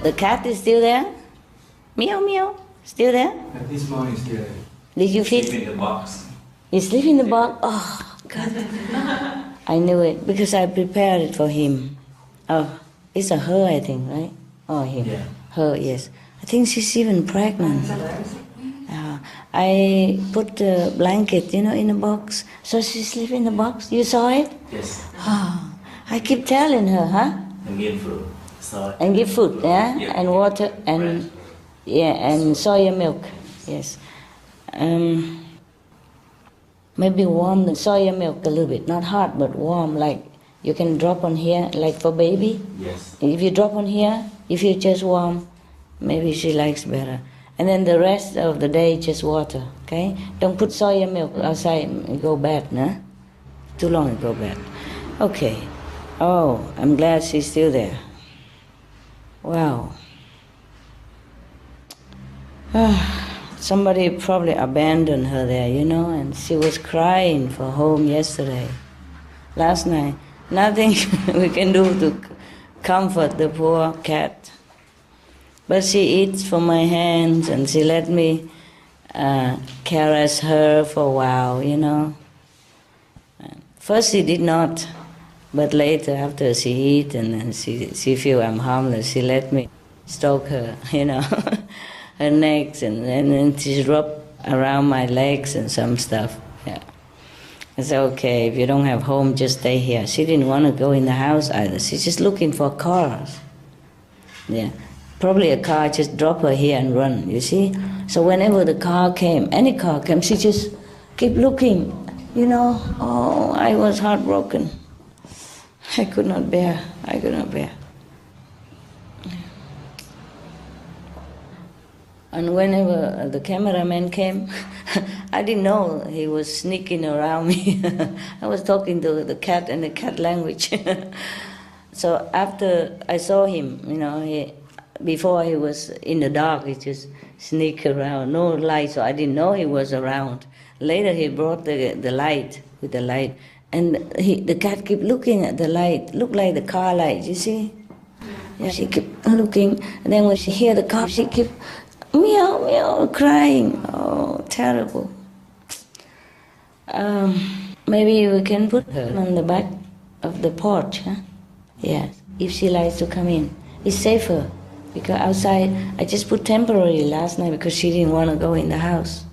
The cat is still there? Meow, meow. Still there? At this morning, still there. Did you feed? Sleep in the box. You sleep in the box? Oh, God. I knew it because I prepared it for him. Oh, it's a her, I think, right? Oh, him. Yeah. Her, yes. I think she's even pregnant. I put the blanket, in a box. So she sleep in the box. You saw it? Yes. Oh, I keep telling her, huh? And give food. So And give food, yeah? Yeah. And water, and and soya milk, yes. Maybe warm the soya milk a little bit, not hot, but warm, like you can drop on here, like for baby. Yes. If you drop on here, if you just warm, maybe she likes better. And then the rest of the day, just water, okay? Don't put soya milk outside, it go bad, nah? Too long it go bad. Okay. Oh, I'm glad she's still there. Wow. Somebody probably abandoned her there, and she was crying for home yesterday. Last night, nothing we can do to comfort the poor cat. But she eats from my hands, and she let me caress her for a while, First she did not, but later after she eat and then she feel I'm harmless, she let me stroke her, her necks, and then she rub around my legs and some stuff. Yeah. I said, okay, if you don't have home, just stay here. She didn't want to go in the house either. She's just looking for cars. Yeah. Probably a car just drop her here and run, you see? So whenever the car came, any car came, she just keep looking, Oh, I was heartbroken. I could not bear. And whenever the cameraman came, I didn't know he was sneaking around me. I was talking to the cat in the cat language. So after I saw him, before he was in the dark, he just sneaked around, no light, so I didn't know he was around. Later he brought the light, with the light, and the cat kept looking at the light, looked like the car light, you see? Yeah, she kept looking, and then when she hear the car, she kept meow, meow, crying. Oh, terrible. Maybe we can put her on the back of the porch, huh? Yes, if she likes to come in. It's safer, because outside, I just put temporarily last night because she didn't want to go in the house.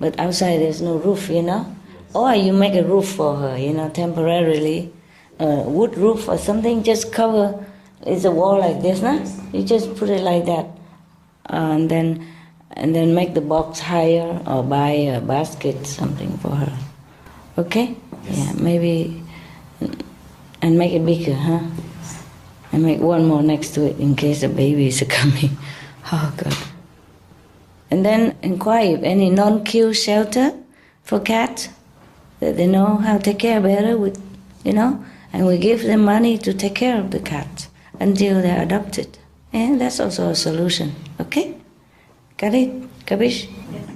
But outside there's no roof, Or you make a roof for her, temporarily. Wood roof or something, just cover, it's a wall like this, nah? You just put it like that. And then make the box higher or buy a basket, something for her. Okay? Yes. Yeah, maybe, and make it bigger, huh? And make one more next to it in case the baby is coming. Oh, God. And then inquire if any non-kill shelter for cats, that they know how to take care better with, and we give them money to take care of the cat until they're adopted. And that's also a solution, okay? Got it? Kabish? Yes.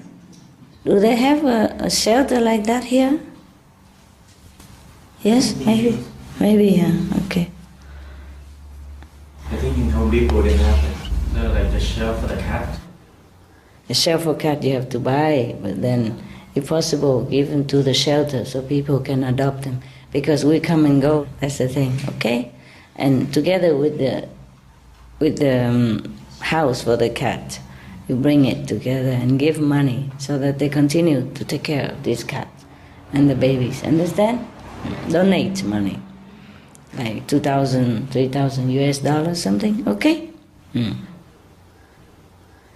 Do they have a shelter like that here? Yes, maybe? Maybe, yeah, okay. I think in Home Depot they have like the shelf for the cat. A shelf for cat you have to buy, but then, if possible, give them to the shelter so people can adopt them. Because we come and go, that's the thing, okay? And together with the house for the cat, you bring it together and give money so that they continue to take care of these cats and the babies. Understand? Donate money, like $2,000, $3,000 US, something. Okay?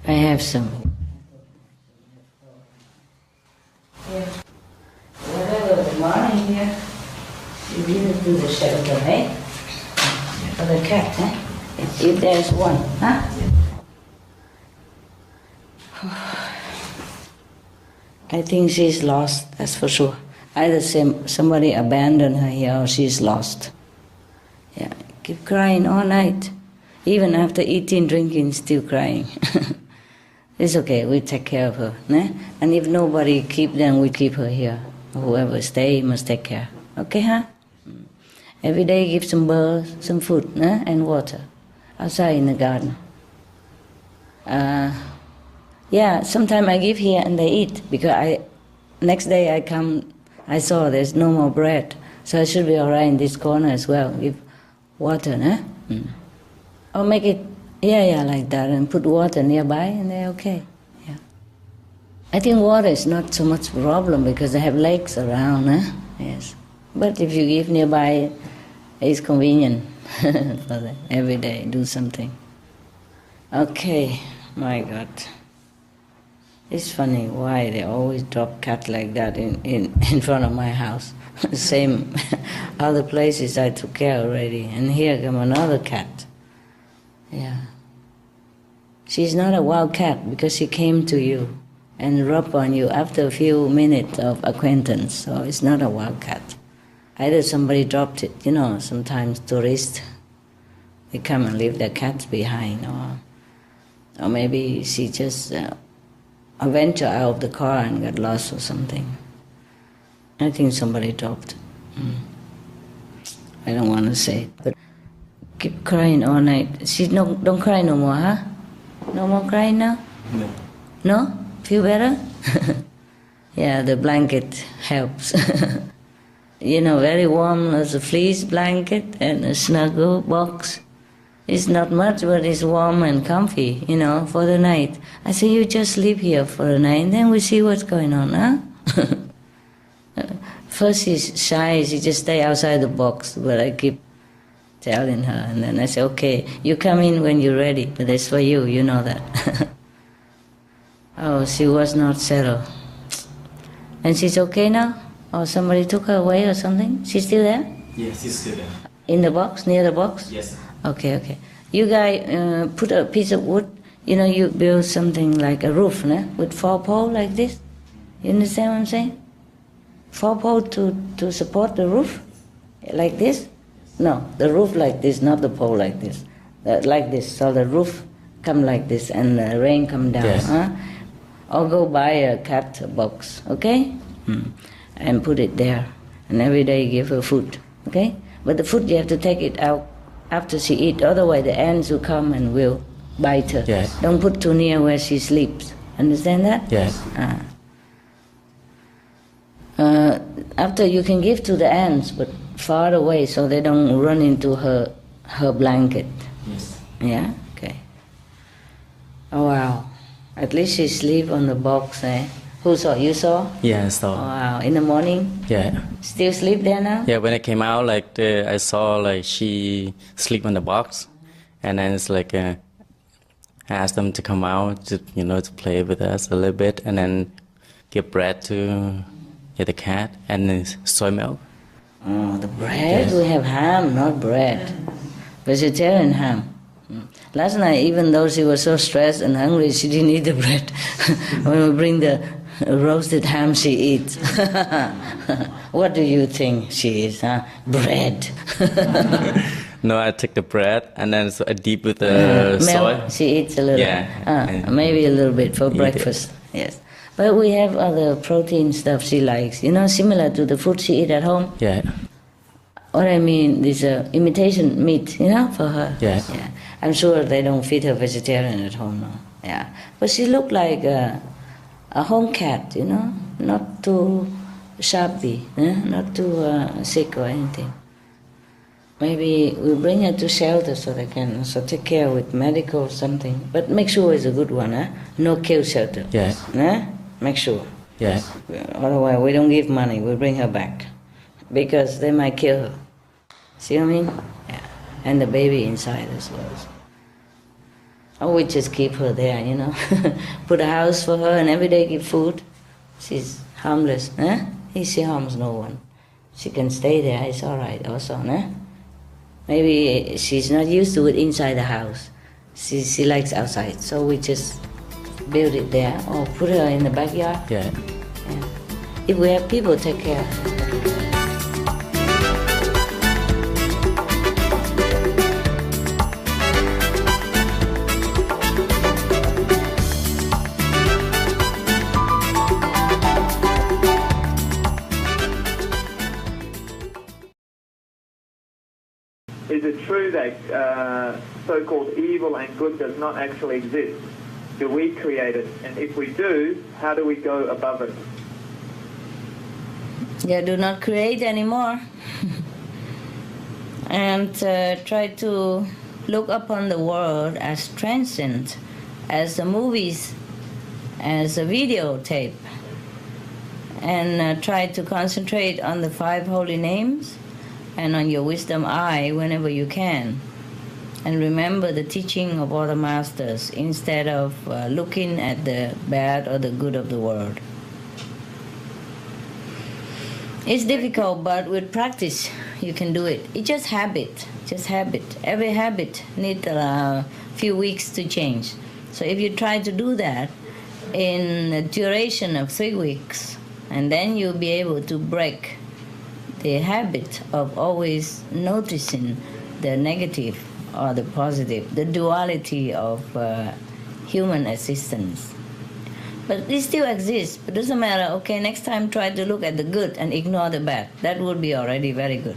I have some. Yeah. Whatever the morning here, you give it to the shelter, eh? For the cat, eh? If there's one, huh? I think she's lost, that's for sure. Either somebody abandoned her here or she's lost. Yeah, keep crying all night. Even after eating, drinking, still crying. It's okay, we take care of her. Né? And if nobody keep, then we keep her here. Whoever stay must take care. Okay, huh? Every day give some birds, some food, né? And water. Outside in the garden. Yeah, sometimes I give here and they eat because next day I come, I saw there's no more bread, so I should be all right in this corner as well. Give water, huh? Or make it, yeah, like that, and put water nearby, and they're okay. Yeah. I think water is not so much problem because they have lakes around, huh? Yes. But if you give nearby, it's convenient for them every day. Do something. Okay, my God. It's funny why they always drop cat like that in front of my house. Same other places I took care already, and here come another cat. Yeah. She's not a wild cat because she came to you and rubbed on you after a few minutes of acquaintance, so it's not a wild cat. Either somebody dropped it, sometimes tourists, they come and leave their cats behind, or maybe she just ventured out of the car and got lost or something. I think somebody dropped it. I don't want to say it, but keep crying all night. She don't cry no more, huh? No more crying now? No. No? Feel better? Yeah, the blanket helps. Very warm as a fleece blanket and a snuggle box. It's not much, but it's warm and comfy, for the night. I say, you just sleep here for the night, and then we see what's going on, huh? First she's shy, she just stay outside the box, but I keep telling her, and then I say, okay, you come in when you're ready, but that's for you, you know that. Oh, she was not settled. And she's okay now? Or somebody took her away or something? She's still there? Yes, she's still there. In the box, near the box? Yes. Okay. You guys put a piece of wood, you build something like a roof, with 4 poles like this. You understand what I'm saying? 4 poles to support the roof? Like this? No, the roof like this, not the pole like this. Like this, so the roof come like this and the rain come down. Yes. Huh? Or go buy a cat box, okay? And put it there. And every day give her food, okay? But the food you have to take it out after she eat, otherwise the ants will come and will bite her. Yes. Don't put too near where she sleeps. Understand that? Yes. After you can give to the ants, but far away so they don't run into her blanket. Yes. Yeah? Okay. Oh, wow. At least she sleep on the box, eh? Who saw? You saw? Yeah, I saw. Wow. In the morning? Yeah. Still sleep there now? Yeah, when I came out, I saw she sleep on the box, and then it's I asked them to come out to to play with us a little bit, and then give bread to the cat and then soy milk. Oh, the bread? Yes. We have ham, not bread. Vegetarian ham. Last night, even though she was so stressed and hungry, she didn't eat the bread. When we bring the roasted ham, she eats. What do you think she is, huh? Bread. No, I take the bread and then I dip with the soy. Milk, she eats a little. Yeah. Maybe a little bit for breakfast. Yes. But we have other protein stuff she likes, similar to the food she eat at home. Yeah. What I mean is imitation meat, for her. Yeah. I'm sure they don't feed her vegetarian at home, no. Yeah. But she looked like a home cat, not too sharpy, not too sick or anything. Maybe we bring her to shelter so they can also take care with medical or something. But make sure it's a good one, No kill shelter. Yeah. Make sure. Yeah. Otherwise, we don't give money, we bring her back. Because they might kill her. See what I mean? Yeah. And the baby inside as well. Or we just keep her there, Put a house for her and every day give food. She's harmless, She harms no one. She can stay there, it's all right also, Maybe she's not used to it inside the house. She likes outside, so we just build it there or put her in the backyard. Yeah. If we have people, take care. Is it true that so-called evil and good does not actually exist? Do we create it? And if we do, how do we go above it? Yeah, do not create anymore. And try to look upon the world as transient, as the movies, as a videotape. And try to concentrate on the 5 holy names and on your wisdom eye whenever you can. And remember the teaching of all the masters instead of looking at the bad or the good of the world. It's difficult, but with practice you can do it. It's just habit, just habit. Every habit needs a few weeks to change. So if you try to do that in a duration of 3 weeks, and then you'll be able to break the habit of always noticing the negative or the positive, the duality of human existence. But it still exists. It doesn't matter. Okay, next time try to look at the good and ignore the bad. That would be already very good.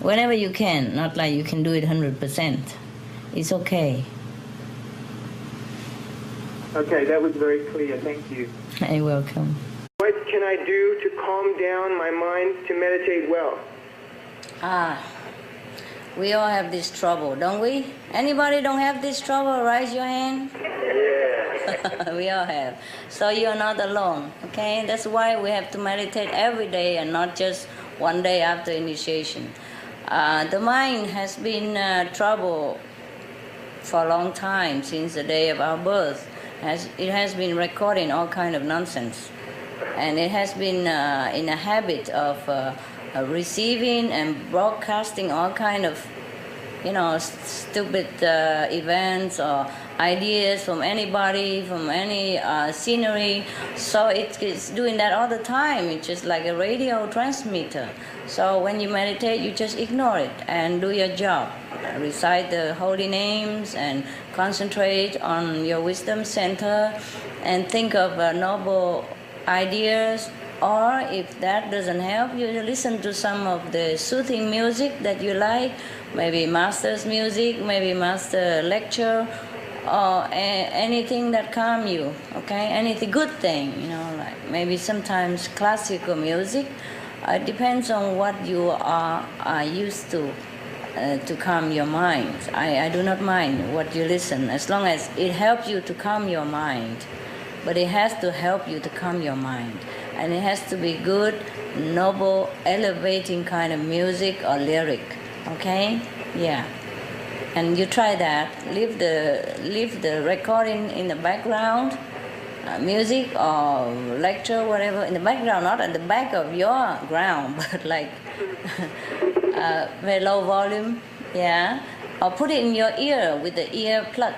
Whenever you can, not like you can do it 100%. It's okay. Okay, that was very clear. Thank you. You're welcome. What can I do to calm down my mind to meditate well? We all have this trouble, don't we? Anybody don't have this trouble? Raise your hand. Yeah. We all have. So you're not alone, okay? That's why we have to meditate every day and not just one day after initiation. The mind has been trouble for a long time, since the day of our birth. It has been recording all kind of nonsense. And it has been in a habit of receiving and broadcasting all kind of, stupid events or ideas from anybody, from any scenery. So it's doing that all the time. It's just like a radio transmitter. So when you meditate, you just ignore it and do your job. Recite the holy names and concentrate on your wisdom center and think of noble ideas. Or if that doesn't help, you listen to some of the soothing music that you like, maybe master's music, maybe master lecture, or anything that calm you, okay? Anything good thing, like maybe sometimes classical music. It depends on what you are used to calm your mind. I do not mind what you listen, as long as it helps you to calm your mind. But it has to help you to calm your mind. And it has to be good, noble, elevating kind of music or lyric, okay? Yeah. And you try that. Leave the recording in the background, music or lecture, whatever, in the background, not at the back of your ground, but like very low volume, yeah. Or put it in your ear with the ear plug,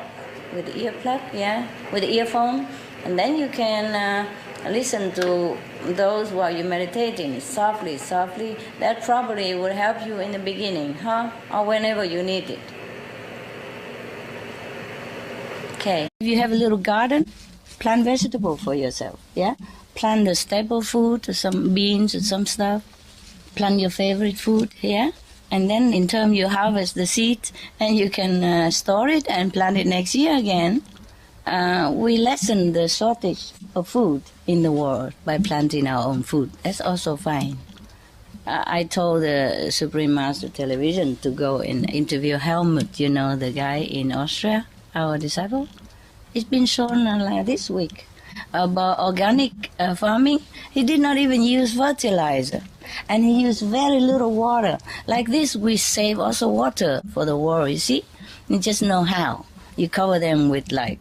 yeah, with the earphone, and then you can listen to those while you're meditating, softly. That probably will help you in the beginning, or whenever you need it. Okay. If you have a little garden, plant vegetable for yourself, yeah? Plant the staple food, or some beans or some stuff. Plant your favorite food, yeah? And then in turn you harvest the seeds and you can store it and plant it next year again. We lessen the shortage of food in the world by planting our own food. That's also fine. I told the Supreme Master Television to go and interview Helmut, the guy in Austria, our disciple. It's been shown like this week about organic farming. He did not even use fertilizer, and he used very little water. Like this, we save also water for the world, you see? You just know how. You cover them with like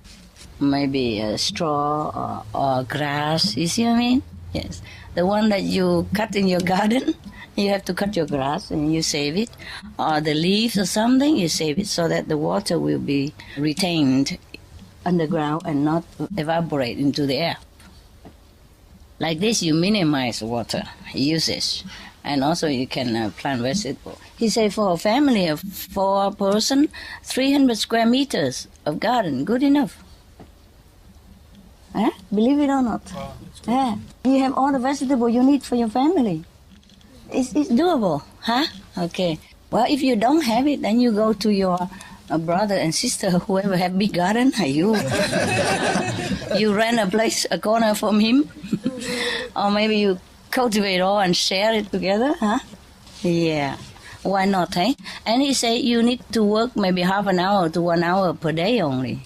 maybe a straw or grass, you see what I mean? Yes. The one that you cut in your garden, you have to cut your grass and you save it. Or the leaves or something, you save it so that the water will be retained underground and not evaporate into the air. Like this, you minimize water usage. And also you can plant vegetables. He said for a family of 4 person, 300 square meters of garden, good enough. Believe it or not. Wow, yeah. You have all the vegetables you need for your family. It's doable, huh? Okay. Well, if you don't have it, then you go to your a brother and sister, whoever have big garden, are you? You rent a place, a corner from him? Or maybe you cultivate all and share it together, huh? Yeah. Why not, eh? And he said you need to work maybe half an hour to 1 hour per day only.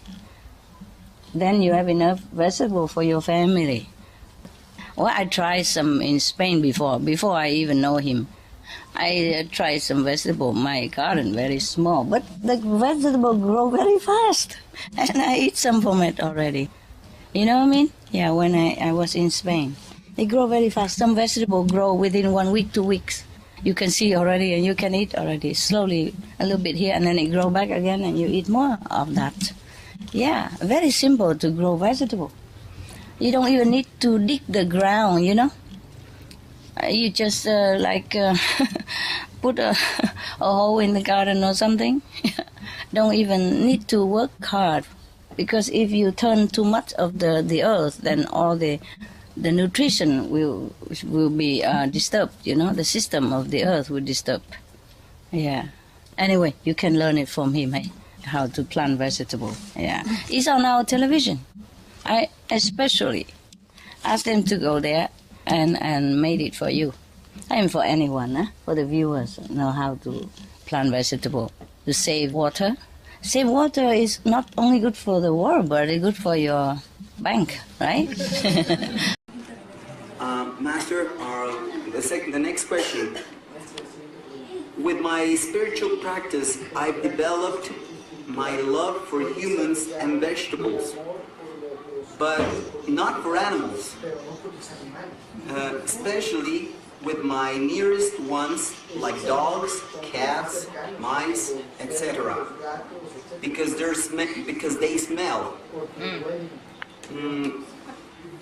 Then you have enough vegetable for your family. Well, I tried some in Spain before I even know him. I tried some vegetable. My garden very small, but the vegetable grow very fast, and I eat some from it already. You know what I mean? Yeah, when I was in Spain, they grow very fast. Some vegetable grow within 1 week, 2 weeks. You can see already, and you can eat already. Slowly, a little bit here, and then it grow back again, and you eat more of that. Yeah, very simple to grow vegetable. You don't even need to dig the ground, you know. You just put a hole in the garden or something. Don't even need to work hard, because if you turn too much of the earth, then all the nutrition will be disturbed. You know, the system of the earth will disturb. Yeah. Anyway, you can learn it from him, eh? How to plant vegetable. Yeah, it's on our television. I especially asked them to go there and made it for you. And for anyone, for the viewers, know how to plant vegetable, to save water. Save water is not only good for the world, but it's good for your bank, right? Master, the next question. With my spiritual practice, I've developed my love for humans and vegetables, but not for animals, especially with my nearest ones like dogs, cats, mice, etc. Because they smell.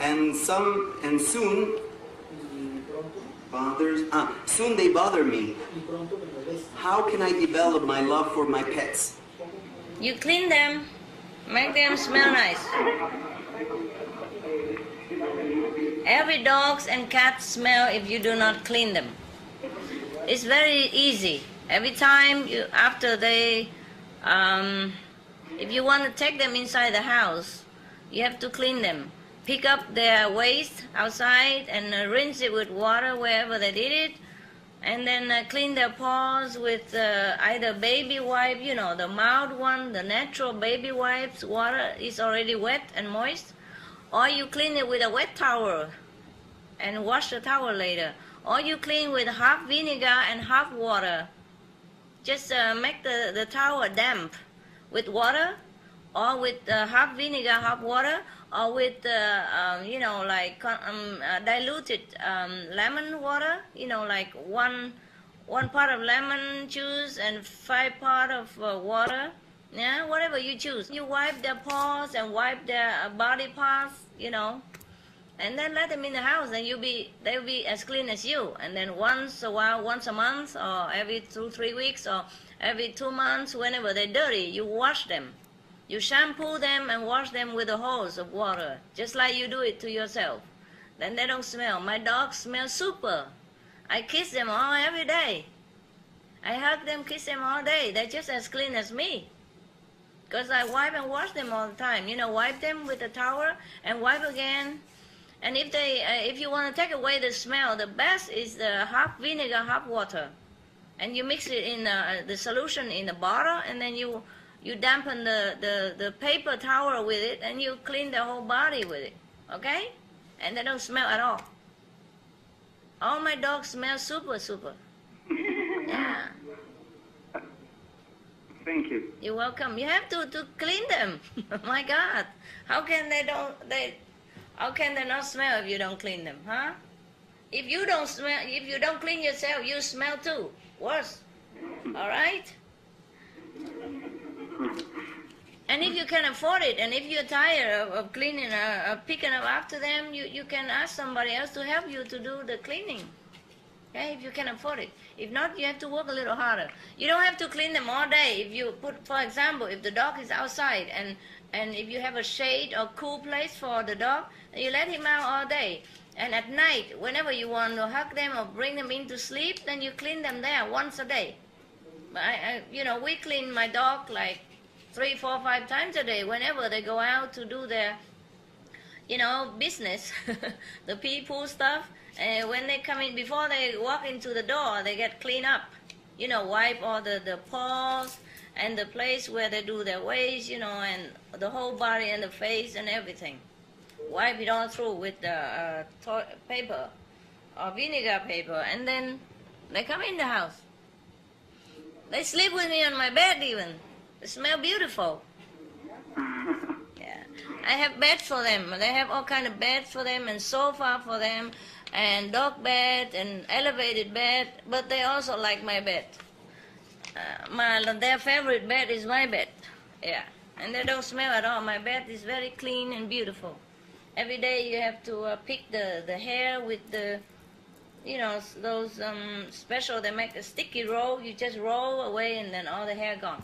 And soon they bother me. How can I develop my love for my pets? You clean them, make them smell nice. Every dogs and cats smell if you do not clean them. It's very easy. Every time if you want to take them inside the house, you have to clean them. Pick up their waste outside and rinse it with water wherever they did it, and then clean their paws with either baby wipe, you know, the mild one, the natural baby wipes. Water is already wet and moist, or you clean it with a wet towel and wash the towel later, or you clean with hot vinegar and hot water. Just make the towel damp with water, or with hot vinegar, hot water, or with diluted lemon water, you know, like one part of lemon juice and 5 parts of water. Yeah, whatever you choose. You wipe their paws and wipe their body parts, you know, and then let them in the house, and they'll be as clean as you. And then once a month, or every 2-3 weeks, or every 2 months, whenever they're dirty, you wash them. You shampoo them and wash them with a hose of water, just like you do it to yourself. Then they don't smell. My dogs smell super. I kiss them every day. I hug them, kiss them all day. They're just as clean as me, because I wipe and wash them all the time. You know, wipe them with a towel and wipe again. And if you want to take away the smell, the best is the hot vinegar, hot water, and you mix it in the solution in the bottle, and then you dampen the paper towel with it, and you clean the whole body with it, okay? And they don't smell at all. All my dogs smell super, super. Yeah. Thank you. You're welcome. You have to clean them. My God, how can they not smell if you don't clean them, huh? If you don't clean yourself, you smell too. Worse. All right? And if you can afford it, and if you're tired of cleaning, picking up after them, you can ask somebody else to help you to do the cleaning. Okay, if you can afford it. If not, you have to work a little harder. You don't have to clean them all day. If you put, for example, if the dog is outside, and if you have a shade or cool place for the dog, you let him out all day. And at night, whenever you want to hug them or bring them in to sleep, then you clean them there once a day. We clean my dog like 3, 4, 5 times a day whenever they go out to do their, business, the pee-poo stuff. And when they come in, before they walk into the door, they get cleaned up. Wipe all the paws and the place where they do their waist, and the whole body and the face and everything. Wipe it all through with the paper or vinegar paper, and then they come in the house. They sleep with me on my bed even. They smell beautiful. Yeah. I have beds for them. They have all kind of beds for them and sofa for them and dog bed and elevated bed, but they also like my bed. Their favorite bed is my bed. Yeah. And they don't smell at all. My bed is very clean and beautiful. Every day you have to pick the hair with the, those special, they make a sticky roll. You just roll away and then all the hair gone.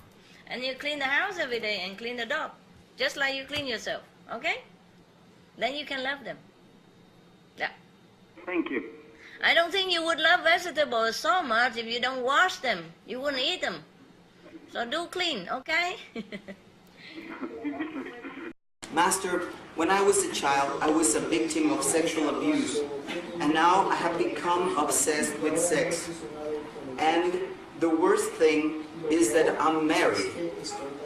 And you clean the house every day and clean the dog, just like you clean yourself, okay? Then you can love them. Yeah. Thank you. I don't think you would love vegetables so much if you don't wash them. You wouldn't eat them. So do clean, okay? Master, when I was a child, I was a victim of sexual abuse. And now I have become obsessed with sex. And the worst thing is that I'm married.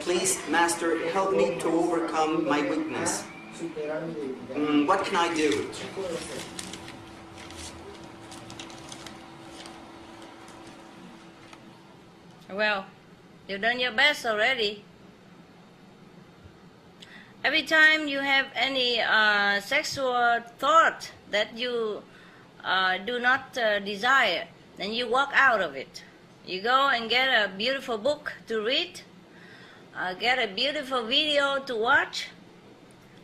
Please, Master, help me to overcome my weakness. What can I do? Well, you've done your best already. Every time you have any sexual thought that you do not desire, then you walk out of it. You go and get a beautiful book to read, get a beautiful video to watch,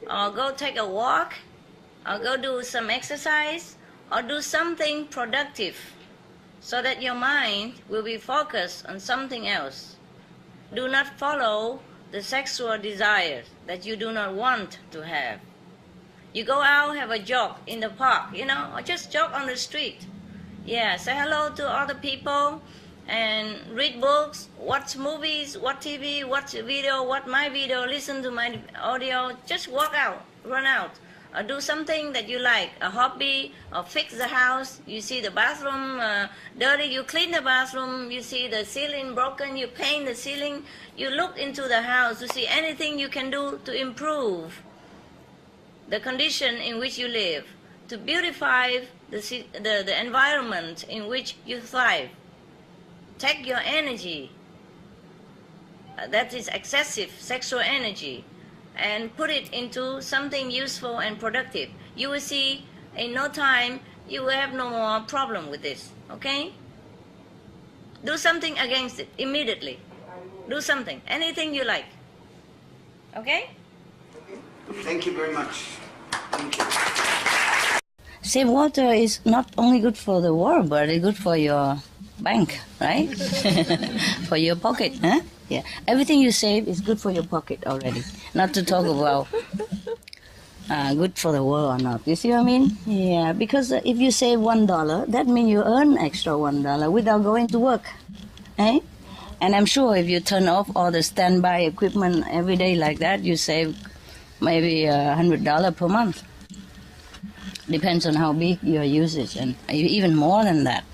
or go take a walk, or go do some exercise, or do something productive so that your mind will be focused on something else. Do not follow the sexual desires that you do not want to have. You go out, have a jog in the park, or just jog on the street. Yeah, say hello to other people and read books, watch movies, watch TV, watch video, watch my video, listen to my audio. Just walk out, run out, or do something that you like, a hobby, or fix the house. You see the bathroom dirty, you clean the bathroom. You see the ceiling broken, you paint the ceiling. You look into the house to see anything you can do to improve the condition in which you live, to beautify the environment in which you thrive. Take your energy, that is excessive sexual energy, and put it into something useful and productive. You will see in no time you will have no more problem with this, okay? Do something against it immediately. Do something, anything you like, okay? Thank you very much. Thank you. Save water is not only good for the world, but it's good for your bank, right? For your pocket, huh? Yeah. Everything you save is good for your pocket already. Not to talk about good for the world or not. You see what I mean? Yeah, because if you save $1, that means you earn extra $1 without going to work, eh? And I'm sure if you turn off all the standby equipment every day like that, you save maybe $100 per month. Depends on how big your usage, and even more than that.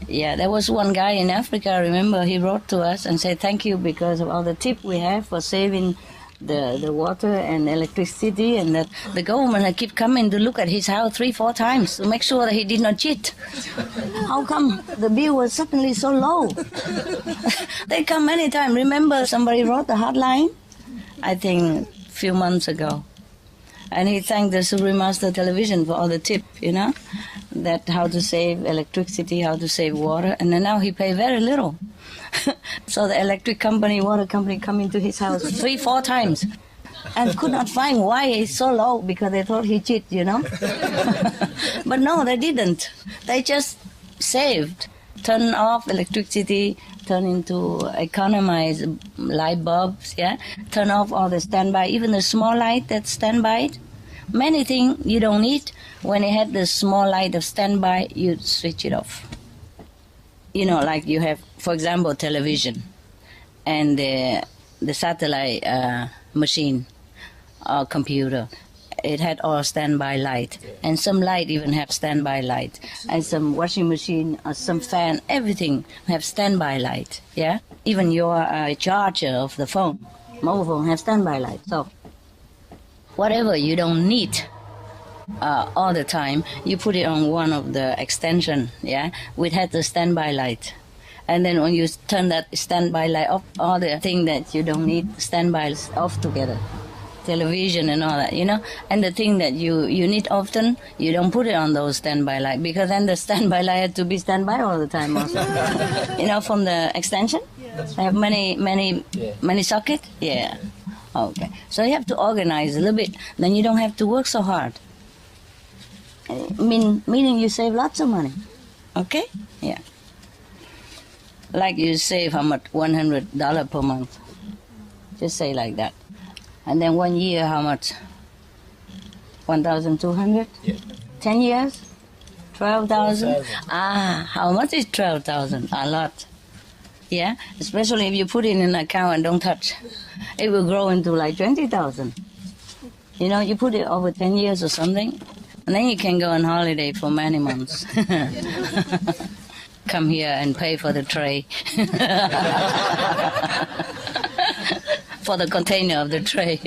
Yeah, there was one guy in Africa, I remember, he wrote to us and said thank you because of all the tip we have for saving the water and electricity, and that the government had keep coming to look at his house 3-4 times to make sure that he did not cheat. How come the bill was suddenly so low? They come many times. Remember somebody wrote the hotline, I think a few months ago. And he thanked the Supreme Master Television for all the tip, that how to save electricity, how to save water. And then now he pay very little. So the electric company, water company come into his house 3-4 times and could not find why it's so low, because they thought he cheat, But no, they didn't. They just saved, turn off electricity, turn into economize light bulbs, turn off all the standby, even the small light that's standby. Many things you don't need. When you had the small light of standby, you switch it off. Like you have, for example, television, and the satellite machine or computer. It had all standby light, and some light even have standby light, and some washing machine or some fan, everything have standby light. Yeah, even your charger of the phone, mobile phone, have standby light. So whatever you don't need all the time, you put it on one of the extension. Yeah, which had the standby light. And then when you turn that standby light off, all the thing that you don't need, standby is off together. Television and all that, you know. And the thing that you need often, you don't put it on those standby light, because then the standby light had to be standby all the time also. You know, from the extension? I have many socket? Yeah. Okay. So you have to organize a little bit. Then you don't have to work so hard. Meaning you save lots of money. Okay? Yeah. Like you save how much? $100 per month. Just say like that. And then 1 year, how much? 1,200? Yeah. 10 years? 12,000? How much is 12,000? A lot. Yeah? Especially if you put it in an account and don't touch. It will grow into like 20,000. You know, you put it over 10 years or something, and then you can go on holiday for many months. Come here and pay for the tray. For the container of the tray.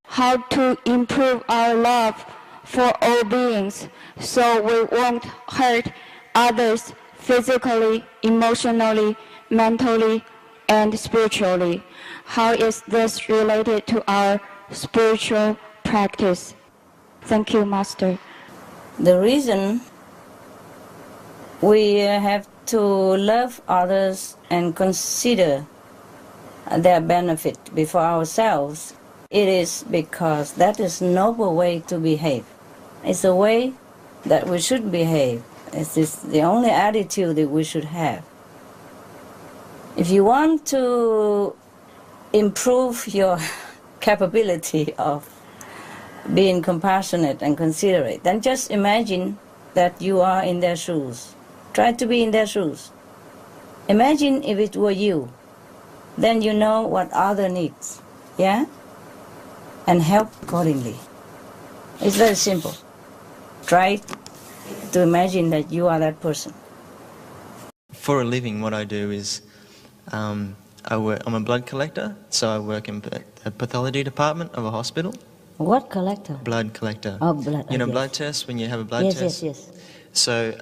How to improve our love for all beings so we won't hurt others physically, emotionally, mentally, and spiritually. How is this related to our spiritual practice? Thank you, Master. The reason we have to love others and consider their benefit before ourselves, it is because that is noble way to behave. It's a way that we should behave. It's the only attitude that we should have. If you want to improve your capability of being compassionate and considerate, then just imagine that you are in their shoes. Try to be in their shoes. Imagine if it were you. Then you know what other needs, yeah? And help accordingly. It's very simple. Try to imagine that you are that person. For a living, what I do is I'm a blood collector, so I work in the pathology department of a hospital. What collector? Blood collector. Oh, blood. You know, yes. blood tests, when you have a blood test? Yes. So,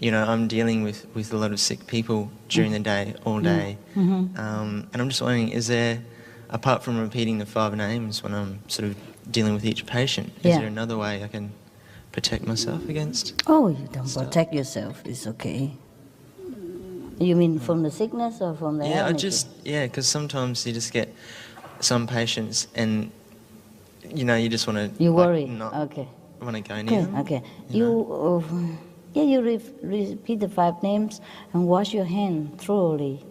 you know, I'm dealing with a lot of sick people during the day, all day. And I'm just wondering, is there, apart from repeating the 5 names when I'm sort of dealing with each patient, is there another way I can protect myself against? Oh, you don't protect yourself. It's okay. You mean from the sickness or from the Yeah, because sometimes you just get some patients and, you know, you just want to... You worry. Not okay. want to go near them. Okay. You repeat the 5 names and wash your hand thoroughly,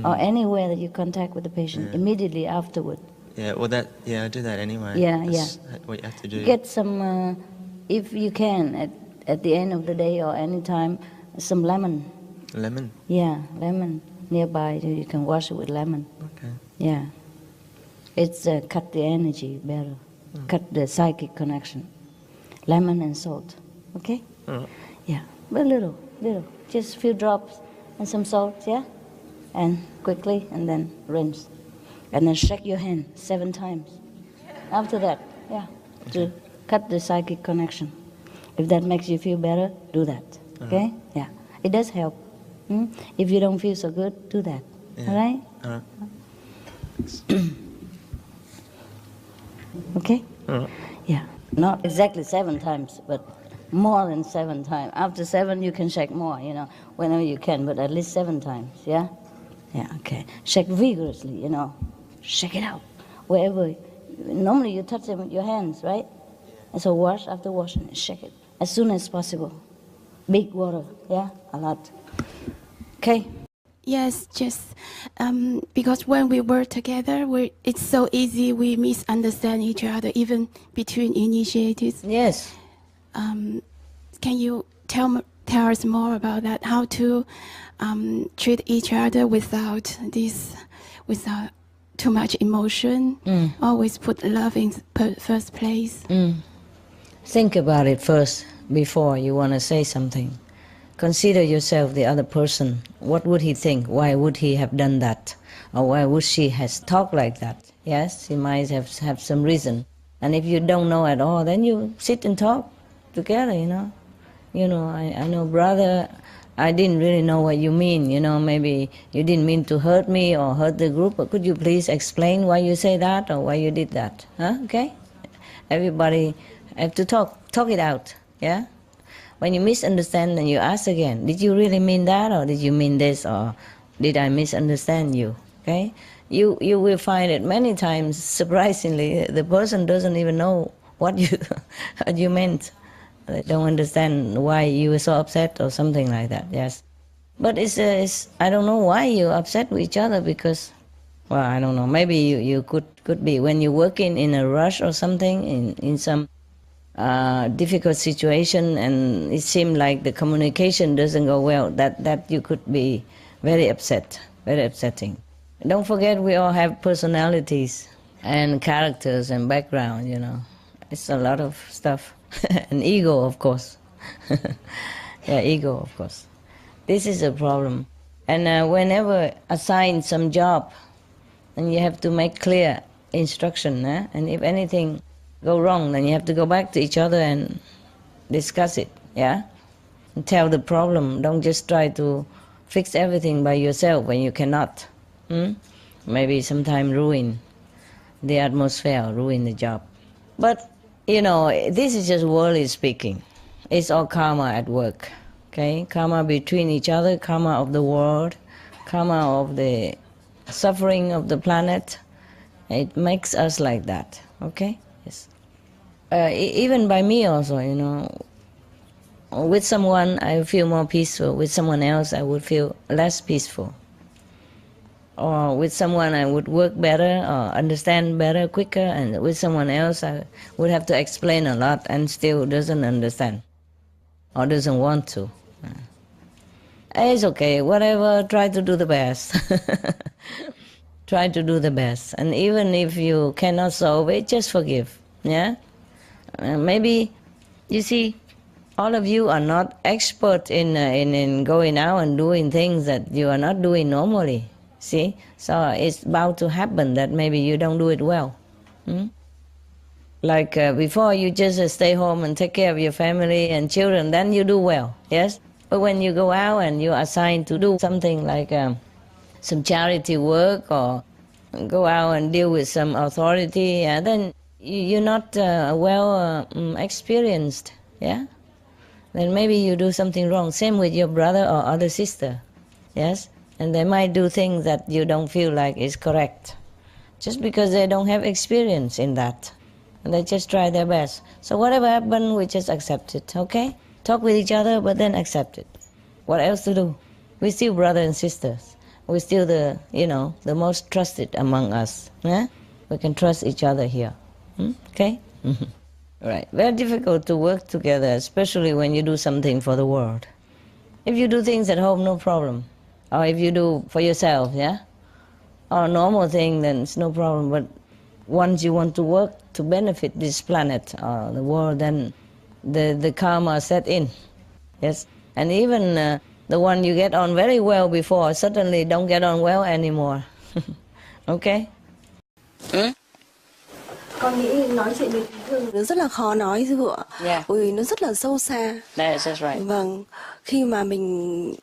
or anywhere that you contact with the patient immediately afterward. Yeah, well, I do that anyway. That's what you have to do. Get some, if you can, at the end of the day or any time, some lemon. Lemon? Yeah, lemon nearby. You can wash it with lemon. Okay. Yeah. It's cut the energy better, cut the psychic connection. Lemon and salt. Okay? All right. Yeah, but little, just a few drops and some salt, yeah? And quickly, and then rinse. And then shake your hand 7 times. After that, to cut the psychic connection. If that makes you feel better, do that, okay? Yeah, it does help. If you don't feel so good, do that, all right? All right. Okay? All right. Yeah, not exactly 7 times, but more than 7 times. After 7, you can shake more, you know, whenever you can, but at least 7 times, yeah? Yeah, okay. Shake vigorously, you know. Shake it out. Wherever. Normally you touch them with your hands, right? And so wash, after washing, shake it as soon as possible. Big water, yeah? A lot. Okay? Yes, just because when we work together, it's so easy, we misunderstand each other, even between initiates. Yes. Can you tell tell us more about that? How to treat each other without too much emotion? Always put love in first place. Think about it first before you want to say something. Consider yourself the other person. What would he think? Why would he have done that? Or why would she has talked like that? Yes, he might have some reason. And if you don't know at all, then you sit and talk together, you know. I know, brother, I didn't really know what you mean, maybe you didn't mean to hurt me or hurt the group, but could you please explain why you say that or why you did that? Okay? Everybody have to talk it out, yeah? When you misunderstand, then you ask again, did you really mean that, or did you mean this, or did I misunderstand you? Okay? You will find it many times, surprisingly, the person doesn't even know what you meant. They don't understand why you were so upset or something like that, yes. But it's I don't know why you're upset with each other, because, well, I don't know, maybe you could be when you're working in a rush or something, in some difficult situation, and it seemed like the communication doesn't go well, that you could be very upset, very upsetting. Don't forget, we all have personalities and characters and background, It's a lot of stuff. And ego, of course. Yeah, ego, of course. This is a problem. And whenever assign some job, and you have to make clear instruction, and if anything go wrong, then you have to go back to each other and discuss it, yeah? And tell the problem. Don't just try to fix everything by yourself when you cannot. Maybe sometime ruin the atmosphere, ruin the job. But, this is just worldly speaking. It's all karma at work, okay? Karma between each other, karma of the world, karma of the suffering of the planet. It makes us like that, okay? Yes. Even by me also, with someone I feel more peaceful, with someone else I would feel less peaceful. Or with someone I would work better or understand better, quicker, and with someone else I would have to explain a lot and still doesn't understand or doesn't want to. It's okay, whatever, try to do the best. Try to do the best. And even if you cannot solve it, just forgive, yeah? Maybe, you see, all of you are not expert in going out and doing things that you are not doing normally. See? So it's about to happen that maybe you don't do it well. Like before, you just stay home and take care of your family and children, then you do well, yes? But when you go out and you're assigned to do something like some charity work or go out and deal with some authority, then you're not experienced, yeah? Then maybe you do something wrong. Same with your brother or other sister, yes? And they might do things that you don't feel like is correct, just because they don't have experience in that. And they just try their best. So whatever happens, we just accept it, okay? Talk with each other, but then accept it. What else to do? We're still brothers and sisters. We're still the most trusted among us. Yeah? We can trust each other here. Okay? Right. Very difficult to work together, especially when you do something for the world. If you do things at home, no problem. Or if you do for yourself, yeah? Or a normal thing, then it's no problem. But once you want to work to benefit this planet or the world, then the karma set in. Yes? And even the one you get on very well before suddenly don't get on well anymore. Okay? Con nghĩ nói chuyện về tình thương nó rất là khó nói sư phụ ạ. Yeah. Bởi vì nó rất là sâu xa. That's right. Vâng, khi mà mình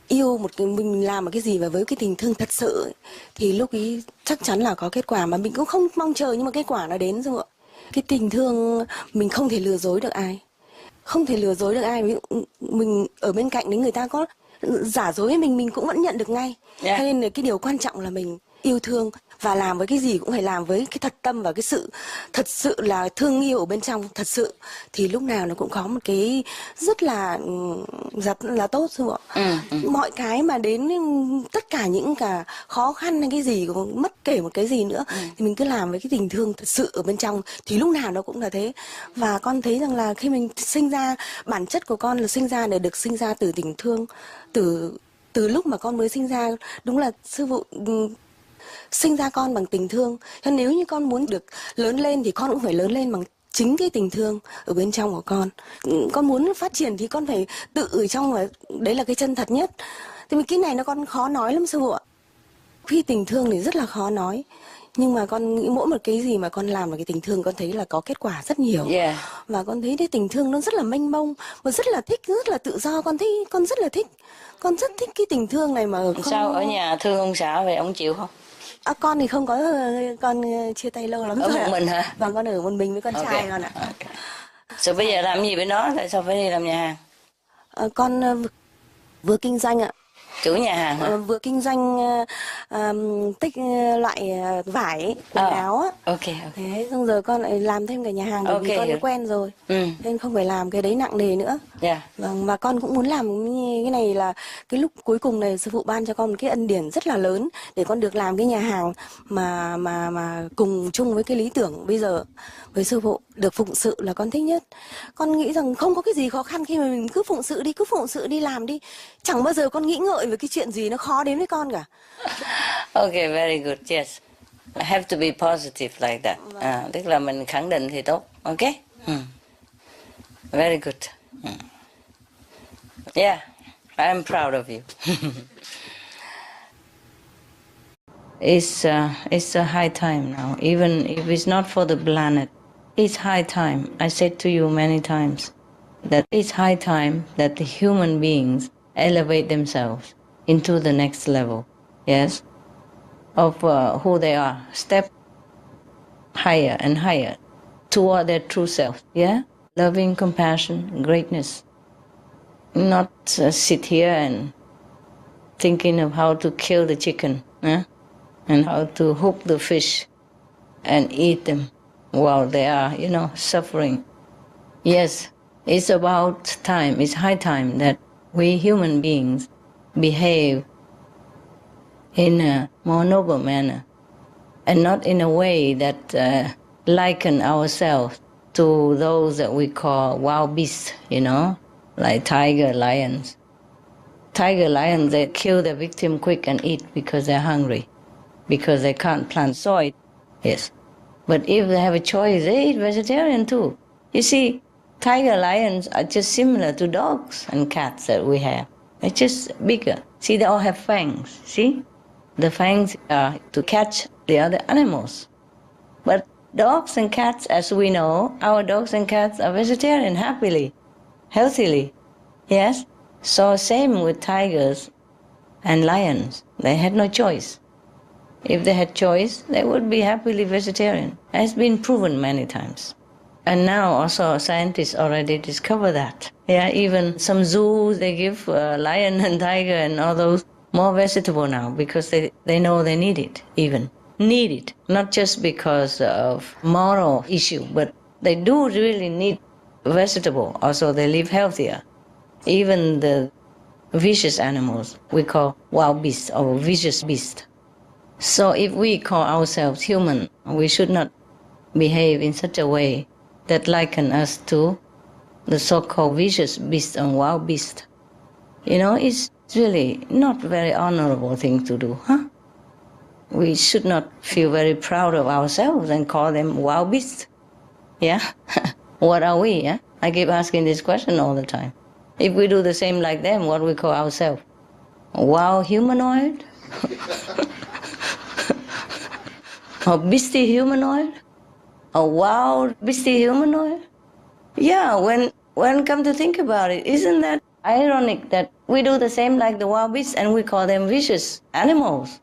yêu mình làm một cái gì và với cái tình thương thật sự ấy, thì lúc ấy chắc chắn là có kết quả mà mình cũng không mong chờ, nhưng mà kết quả nó đến rồi ạ. Cái tình thương mình không thể lừa dối được ai. Không thể lừa dối được ai. Ví dụ mình ở bên cạnh đấy, người ta có giả dối với mình cũng vẫn nhận được ngay. Cho nên là cái điều quan trọng là mình yêu thương, và làm với cái gì cũng phải làm với cái thật tâm và cái sự thật sự là thương yêu ở bên trong thật sự, thì lúc nào nó cũng có một cái rất là tốt sư phụ. Mọi cái mà đến tất cả những cả khó khăn hay cái gì, mất kể một cái gì nữa, thì mình cứ làm với cái tình thương thật sự ở bên trong, thì lúc nào nó cũng là thế. Và con thấy rằng là khi mình sinh ra, bản chất của con là sinh ra để được sinh ra từ tình thương, từ lúc mà con mới sinh ra. Đúng là sư phụ sinh ra con bằng tình thương. Cho nếu như con muốn được lớn lên thì con cũng phải lớn lên bằng chính cái tình thương ở bên trong của con. Con muốn phát triển thì con phải tự ở trong, và đấy là cái chân thật nhất. Thì cái này nó con khó nói lắm sư phụ ạ. Khi tình thương thì rất là khó nói. Nhưng mà con nghĩ mỗi một cái gì mà con làm là cái tình thương, con thấy là có kết quả rất nhiều. Và con thấy cái tình thương nó rất là mênh mông, và rất là thích, rất là tự do. Con thấy con rất là thích. Con rất thích cái tình thương này mà không... Sao ở nhà thương ông xã vậy, ông chịu không? Con thì không có, con chia tay lâu lắm ở rồi. Ở một mình hả? Vâng, con ở một mình với con trai con ạ. Rồi bây giờ làm gì với nó? Tại sao phải đi làm nhà hàng? Con vừa kinh doanh ạ. Chủ nhà hàng hả? Vừa kinh doanh tích loại vải, quần áo á. Thế xong rồi con lại làm thêm cả nhà hàng, bởi vì con đã quen rồi. Nên không phải làm cái đấy nặng nề nữa. Vâng, và con cũng muốn làm cái này, là cái lúc cuối cùng này sư phụ ban cho con một cái ân điển rất là lớn để con được làm cái nhà hàng mà cùng chung với cái lý tưởng bây giờ với sư phụ, được phụng sự là con thích nhất. Con nghĩ rằng không có cái gì khó khăn khi mà mình cứ phụng sự đi làm đi. Chẳng bao giờ con nghĩ ngợi về cái chuyện gì nó khó đến với con cả. Okay, very good. Yes. I have to be positive like that. Tức là mình khẳng định thì tốt. Okay? Very good. Yeah, I am proud of you. It's a high time now. Even if it's not for the planet, it's high time. I said to you many times that it's high time that the human beings elevate themselves into the next level. Yes, of who they are, step higher and higher toward their true self. Yeah, loving, compassion, greatness. Not sit here and thinking of how to kill the chicken, and how to hook the fish and eat them while they are, suffering. Yes, it's about time. It's high time that we human beings behave in a more noble manner, and not in a way that liken ourselves to those that we call wild beasts, like tiger, lions. Tiger, lions, they kill their victim quick and eat because they're hungry, because they can't plant soil. Yes. But if they have a choice, they eat vegetarian too. You see, tiger, lions are just similar to dogs and cats that we have. They're just bigger. See, they all have fangs, see? The fangs are to catch the other animals. But dogs and cats, as we know, our dogs and cats are vegetarian happily, healthily. Yes? So same with tigers and lions. They had no choice. If they had choice, they would be happily vegetarian. It has been proven many times. And now also scientists already discover that. Yeah, even some zoos, they give lion and tiger and all those more vegetable now because they know they need it, even. Need it. Not just because of moral issue, but they do really need vegetable. Also, they live healthier. Even the vicious animals we call wild beasts or vicious beasts. So if we call ourselves human, we should not behave in such a way that liken us to the so-called vicious beast and wild beast. It's really not very honorable thing to do, huh? We should not feel very proud of ourselves and call them wild beasts. Yeah? What are we, yeah? I keep asking this question all the time. If we do the same like them, what we call ourselves? Wild humanoid? Or beastie humanoid? A wild beastie humanoid? Yeah, when come to think about it, isn't that ironic that we do the same like the wild beasts and we call them vicious animals?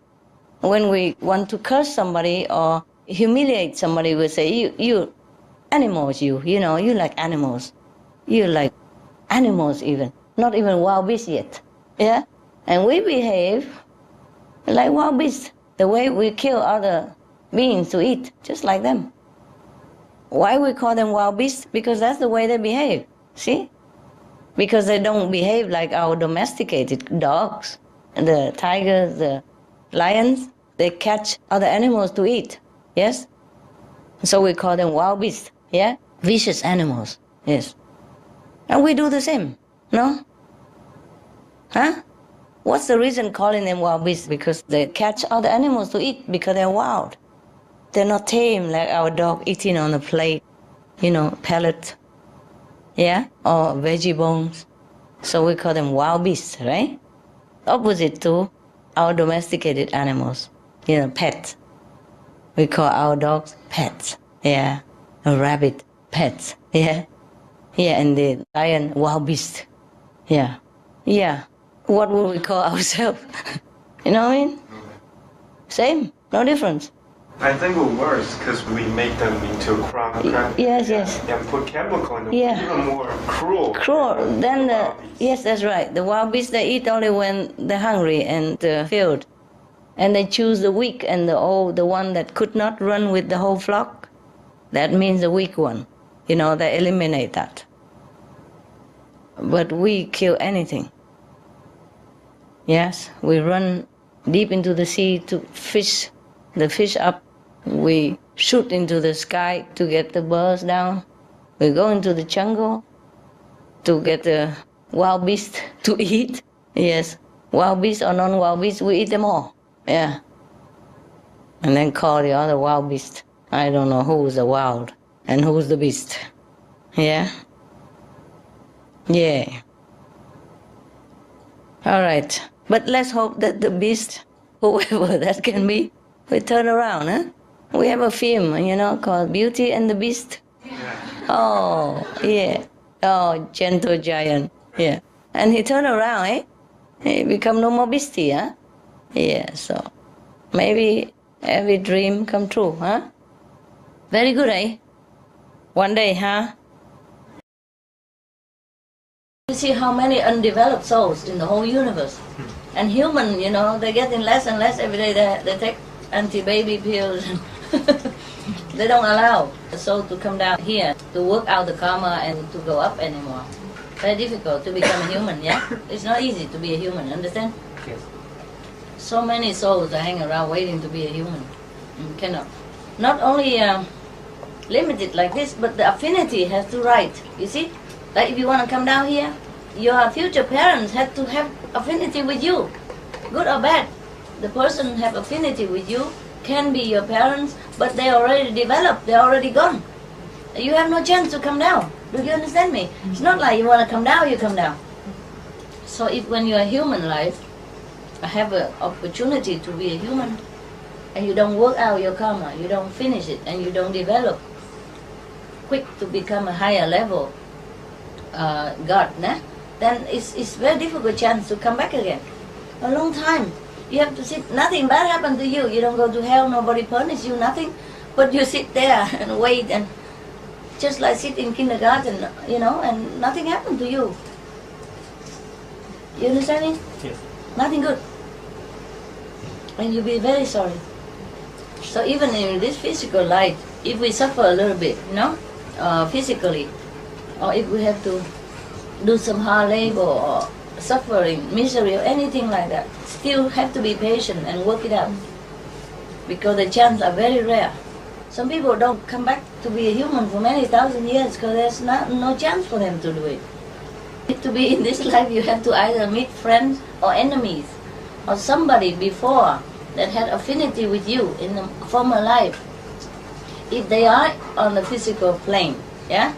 When we want to curse somebody or humiliate somebody, we say, you animals, you like animals. You like animals even, not even wild beasts yet. Yeah? And we behave like wild beasts. The way we kill other beings to eat, just like them. Why we call them wild beasts? Because that's the way they behave, see? Because they don't behave like our domesticated dogs, the tigers, the lions. They catch other animals to eat, yes? So we call them wild beasts, yeah? Vicious animals, yes. And we do the same, no? Huh? What's the reason calling them wild beasts? Because they catch other animals to eat because they're wild. They're not tame like our dog eating on a plate, pellet, yeah, or veggie bones. So we call them wild beasts, right? Opposite to our domesticated animals, pets. We call our dogs pets, yeah, a rabbit, pets, yeah, and the lion, wild beast, yeah. What would we call ourselves? You know what I mean? Same, no difference. I think we're worse because we make them into a crop. Yes. And put chemical in them. Yeah. Even more cruel. Then yes, that's right. The wild beasts, they eat only when they're hungry and filled. And they choose the weak and the one that could not run with the whole flock. That means the weak one. They eliminate that. But we kill anything. Yes, we run deep into the sea to fish the fish up. We shoot into the sky to get the birds down. We go into the jungle to get the wild beast to eat. Yes, wild beast or non-wild beast, we eat them all. Yeah. And then call the other wild beast. I don't know who's the wild and who's the beast. Yeah. All right. But let's hope that the beast, whoever that can be, will turn around, huh? We have a film, called Beauty and the Beast. Oh, yeah. Oh, gentle giant. Yeah. And he turned around, eh? He become no more beastie, huh? Yeah, so maybe every dream come true, huh? Very good, eh? One day, huh? You see how many undeveloped souls in the whole universe. And human, they're getting less and less every day. They take anti-baby pills. They don't allow the soul to come down here to work out the karma and to go up anymore. Very difficult to become a human, yeah? It's not easy to be a human, understand? Yes. So many souls are hanging around waiting to be a human. You cannot. Not only limited like this, but the affinity has to write. You see? Like if you want to come down here, your future parents have to have affinity with you. Good or bad. The person have affinity with you, can be your parents, but they already developed, they're already gone. You have no chance to come down. Do you understand me? It's not like you want to come down, you come down. So if when you are human life, have an opportunity to be a human, and you don't work out your karma, you don't finish it, and you don't develop quick to become a higher level God, then it's very difficult chance to come back again. A long time. You have to sit, nothing bad happened to you. You don't go to hell, nobody punish you, nothing. But you sit there and wait, and just like sit in kindergarten, and nothing happened to you. You understand me? Yes. Nothing good. And you'll be very sorry. So even in this physical life, if we suffer a little bit, physically, or if we have to do some hard labor or suffering, misery, or anything like that, still have to be patient and work it out. Because the chances are very rare. Some people don't come back to be a human for many thousand years because there's no chance for them to do it. To be in this life, you have to either meet friends or enemies, or somebody before that had affinity with you in the former life. If they are on the physical plane, yeah?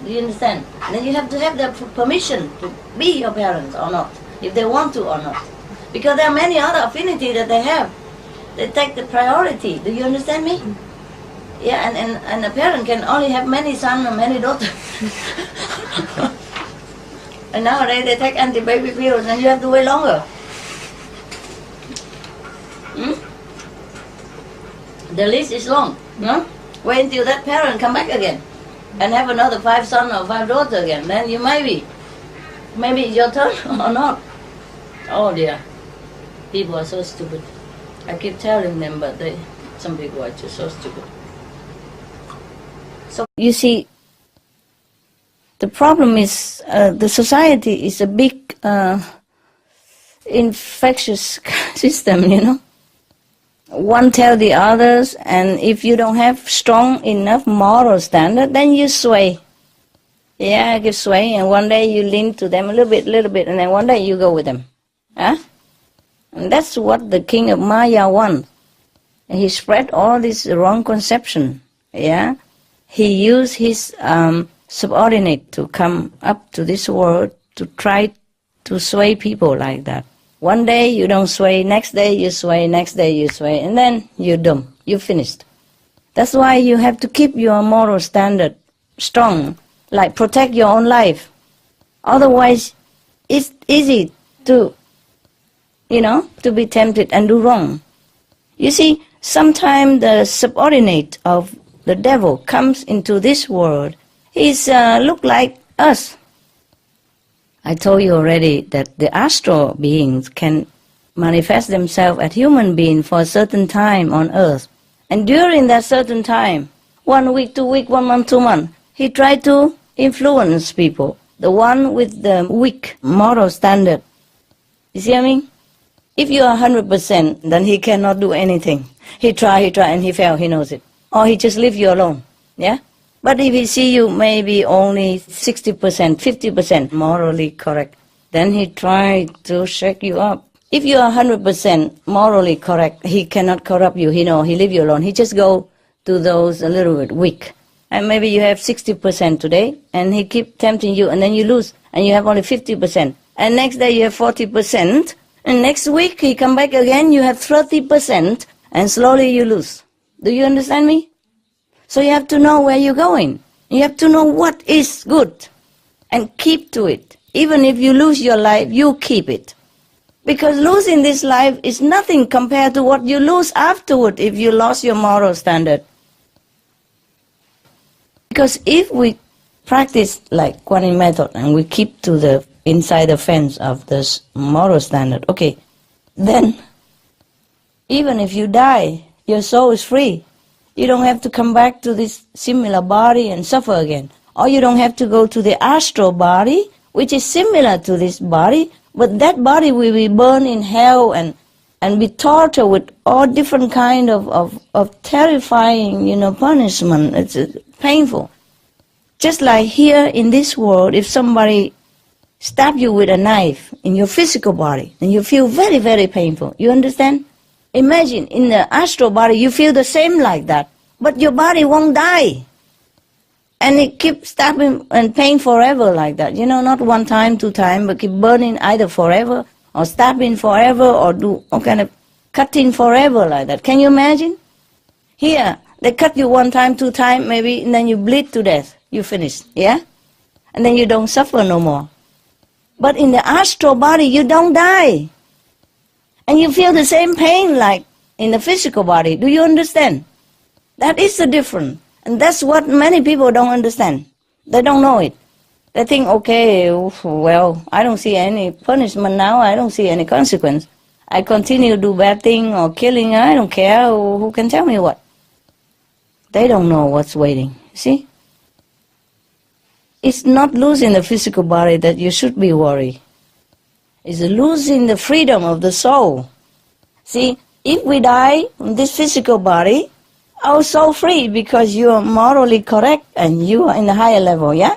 Do you understand? Then you have to have their permission to be your parents or not, if they want to or not. Because there are many other affinities that they have. They take the priority. Do you understand me? Yeah, and a parent can only have many sons or many daughters. And nowadays they take anti-baby pills and you have to wait longer. The list is long. Wait until that parent come back again and have another 5 sons or 5 daughters again. Then you maybe it's your turn or not. Oh dear, people are so stupid. I keep telling them, but some people are just so stupid. So you see, the problem is the society is a big infectious system, you know. One tell the others, and if you don't have strong enough moral standard, then you sway. Yeah, you sway, and one day you lean to them a little bit, and then one day you go with them. Huh? And that's what the king of Maya wants. And he spread all this wrong conception. Yeah, he used his subordinate to come up to this world to try to sway people like that. One day you don't sway, next day you sway, next day you sway, and then you're done. You're finished. That's why you have to keep your moral standard strong, like protect your own life. Otherwise, it's easy to, to be tempted and do wrong. You see, sometimes the subordinate of the devil comes into this world. He's look like us. I told you already that the astral beings can manifest themselves as human beings for a certain time on earth. And during that certain time, 1 week, 2 weeks, 1 month, 2 months, he tried to influence people, the one with the weak moral standard. You see what I mean? If you are 100%, then he cannot do anything. He tried, and he failed, he knows it. Or he just leave you alone, yeah? But if he see you maybe only 60%, 50% morally correct, then he try to shake you up. If you are 100% morally correct, he cannot corrupt you, he leave you alone. He just go to those a little bit weak. And maybe you have 60% today, and he keep tempting you, and then you lose, and you have only 50%. And next day you have 40%, and next week he come back again, you have 30%, and slowly you lose. Do you understand me? So you have to know where you're going. You have to know what is good and keep to it. Even if you lose your life, you keep it. Because losing this life is nothing compared to what you lose afterward if you lost your moral standard. Because if we practice like Quantum method and we keep to the inside the fence of this moral standard, okay, then even if you die, your soul is free. You don't have to come back to this similar body and suffer again. Or you don't have to go to the astral body, which is similar to this body, but that body will be burned in hell and be tortured with all different kind of terrifying, punishment. It's painful. Just like here in this world, if somebody stab you with a knife in your physical body, then you feel very, very painful. You understand? Imagine in the astral body, you feel the same like that, but your body won't die. And it keeps stabbing and pain forever like that. Not 1 time, 2 times, but keep burning either forever or stabbing forever or do all kind of cutting forever like that. Can you imagine? Here, they cut you 1 time, 2 times maybe, and then you bleed to death. You finish, yeah? And then you don't suffer no more. But in the astral body, you don't die. And you feel the same pain like in the physical body. Do you understand? That is the difference. And that's what many people don't understand. They don't know it. They think, okay, well, I don't see any punishment now. I don't see any consequence. I continue to do bad thing or killing. I don't care. Who can tell me what? They don't know what's waiting. See? It's not losing the physical body that you should be worried. It's losing the freedom of the soul. See, if we die from this physical body, our soul free because you are morally correct and you are in the higher level, yeah?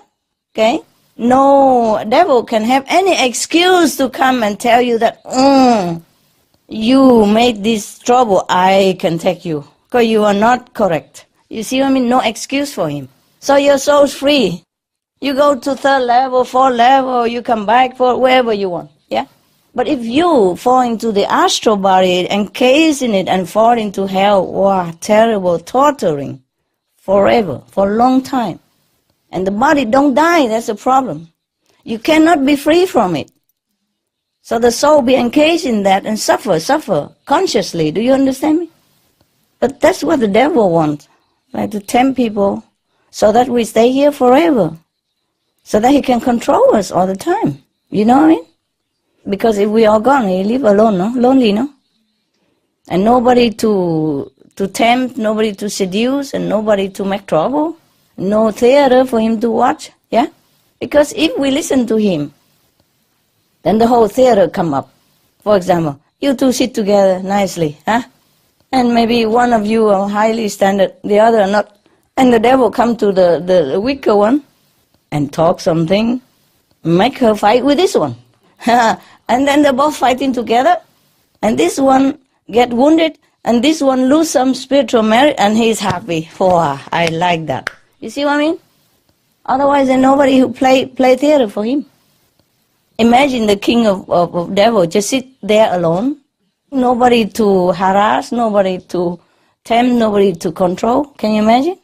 Okay? No devil can have any excuse to come and tell you that, you made this trouble, I can take you. Because you are not correct. You see what I mean? No excuse for him. So your soul's free. You go to 3rd level, 4th level, you come back for wherever you want. Yeah? But if you fall into the astral body, encase in it and fall into hell, wow, terrible, torturing, forever, for a long time. And the body don't die, that's the problem. You cannot be free from it. So the soul be encased in that and suffer, consciously. Do you understand me? But that's what the devil wants, like to tempt people so that we stay here forever. So that he can control us all the time. You know what I mean? Because if we are gone, he live alone, no? Lonely, no? and nobody to tempt, nobody to seduce, and nobody to make trouble. No theater for him to watch, yeah? Because if we listen to him, then the whole theater come up. For example, you two sit together nicely, huh? And maybe one of you are highly standard, the other are not. And the devil come to the weaker one and talk something, make her fight with this one. And then they're both fighting together, and this one get wounded, and this one lose some spiritual merit, and he's happy. Oh, I like that. You see what I mean? Otherwise, there's nobody who play theater for him. Imagine the king of devil just sit there alone. Nobody to harass, nobody to tempt, nobody to control. Can you imagine?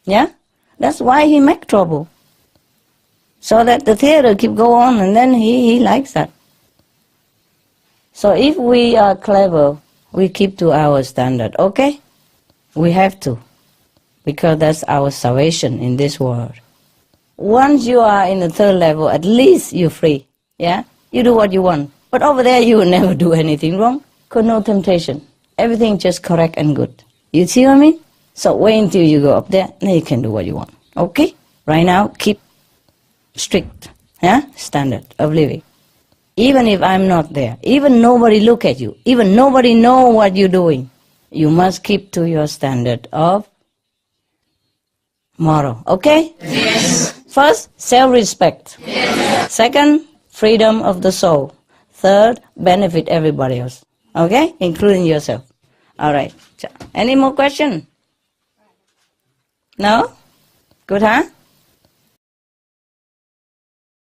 Yeah? That's why he make trouble. So that the theater keep go on, and then he likes that. So if we are clever, we keep to our standard, okay? We have to, because that's our salvation in this world. Once you are in the third level, at least you're free, yeah? You do what you want. But over there, you will never do anything wrong, because no temptation. Everything just correct and good. You see what I mean? So wait until you go up there, then you can do what you want, okay? Right now, keep strict, yeah? Standard of living. Even if I'm not there, even nobody look at you, even nobody know what you're doing, you must keep to your standard of moral, okay? Yes. First, self-respect. Yes. Second, freedom of the soul. Third, benefit everybody else, okay? Including yourself. All right. Any more questions? No? Good, huh?